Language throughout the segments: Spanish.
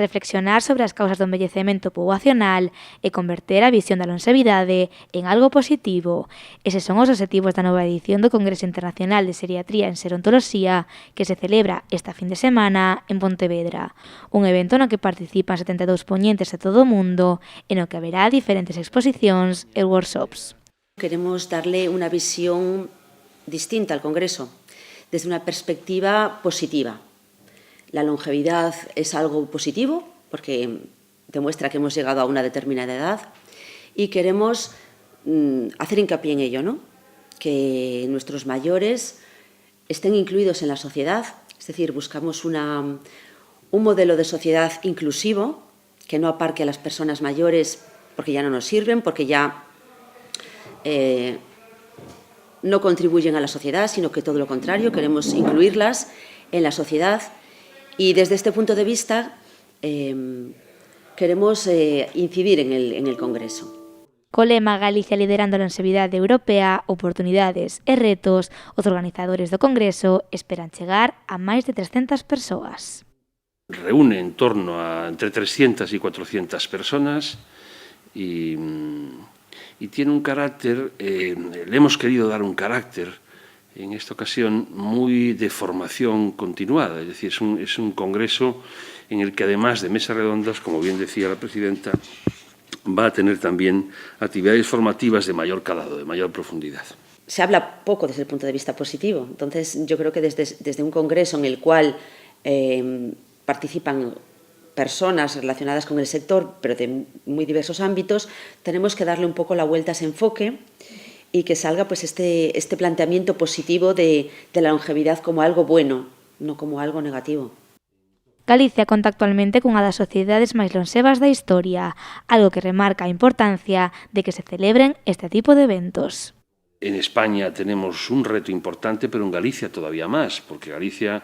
reflexionar sobre as causas do envellecemento poboacional e converter a visión da longevidade en algo positivo. Eses son os obxectivos da nova edición do Congreso Internacional de Xeriatría en Xerontoloxía que se celebra esta fin de semana en Pontevedra. Un evento no que participan 72 poñentes de todo o mundo e no que haberá diferentes exposicións e workshops. Queremos darle una visión distinta al Congreso, desde una perspectiva positiva. La longevidad es algo positivo porque demuestra que hemos llegado a una determinada edad y queremos hacer hincapié en ello, ¿no? Que nuestros mayores estén incluidos en la sociedad, es decir, buscamos un modelo de sociedad inclusivo que no aparque a las personas mayores porque ya no nos sirven, porque ya no contribuyen a la sociedad, sino que todo lo contrario, queremos incluirlas en la sociedad. Y desde este punto de vista queremos incidir en el Congreso. Co lema Galicia liderando a longevidade europea, oportunidades e retos, os organizadores do Congreso esperan chegar a máis de 300 persoas. Reúne en torno a entre 300 y 400 personas y tiene un carácter, le hemos querido dar un carácter en esta ocasión muy de formación continuada, es decir, es un congreso en el que además de mesas redondas, como bien decía la presidenta, va a tener también actividades formativas de mayor calado, de mayor profundidad. Se habla poco desde el punto de vista positivo, entonces yo creo que desde un congreso en el cual participan personas relacionadas con el sector, pero de muy diversos ámbitos, tenemos que darle un poco la vuelta a ese enfoque y que salga pues este planteamiento positivo de la longevidad como algo bueno, no como algo negativo. Galicia conta actualmente cunha das sociedades máis longevas da historia, algo que remarca a importancia de que se celebren este tipo de eventos. En España tenemos un reto importante, pero en Galicia todavía más, porque Galicia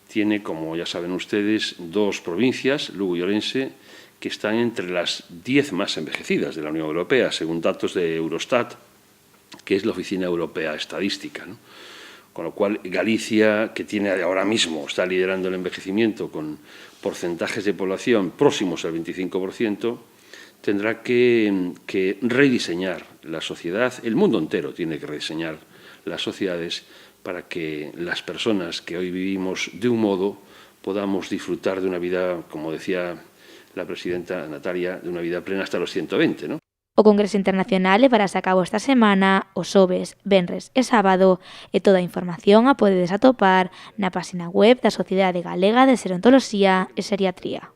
tiene, como ya saben ustedes, dos provincias, Lugo y Ourense, que están entre las 10 más envejecidas de la Unión Europea, según datos de Eurostat, que es la Oficina Europea Estadística, ¿no? Con lo cual, Galicia, que tiene ahora mismo, está liderando el envejecimiento con porcentajes de población próximos al 25%, tendrá que rediseñar la sociedad. El mundo entero tiene que rediseñar las sociedades para que las personas que hoy vivimos de un modo podamos disfrutar de una vida, como decía la presidenta Natalia, de una vida plena hasta los 120, ¿no? O Congreso Internacional levarase a cabo esta semana, os xoves, venres e sábado, e toda a información a podedes atopar na página web da Sociedade Galega de Xerontoloxía e Xeriatría.